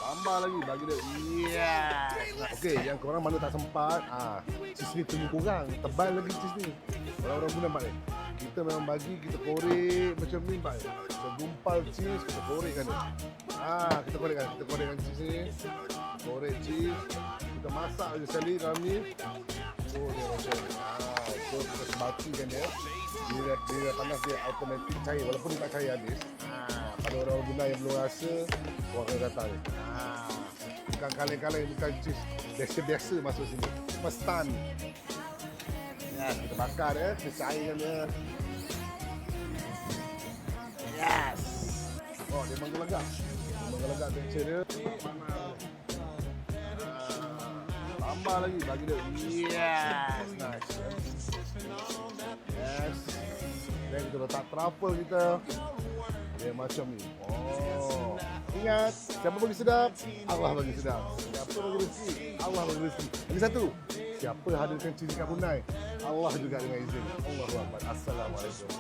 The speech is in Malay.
Tambah lagi, bagi dia. Yes. Okey, yang korang mana tak sempat, cheese ni tunggu kurang. Tebal lagi cheese ni. Orang-orang guna mak ni. Kita memang bagi, kita korek macam ni, Pak. Kita gumpal cheese, kita korekkan dia. Kita korekkan cheese ni. Korek cheese. Kita masak je sekali dalam ni. Oh, dia macam ni. So, kita sebatikan dia. Bila panas dia automatik cair. Walaupun dia tak cair habis. Pada orang guna yang belum rasa, orang akan datang ni. Bukan kaleng-kaleng, bukan cheese. Biasa-biasa masuk sini. Mestan. Kita bakar dia, kita cairkan dia. Yes. Oh, dia menggelegak. Dia menggelegak tekstur dia. Tambah lagi, bagi dia. Yes. Nice. Yes. Dan kita letak truffle kita. Dia macam ni. Oh. Ingat, siapa bagi sedap? Allah bagi sedap. Siapa bagi rezeki? Allah bagi rezeki. Lagi satu. Siapa hadirkan cheese kat Brunei? Allah juga dengan izin. Allahuakbar. Assalamualaikum.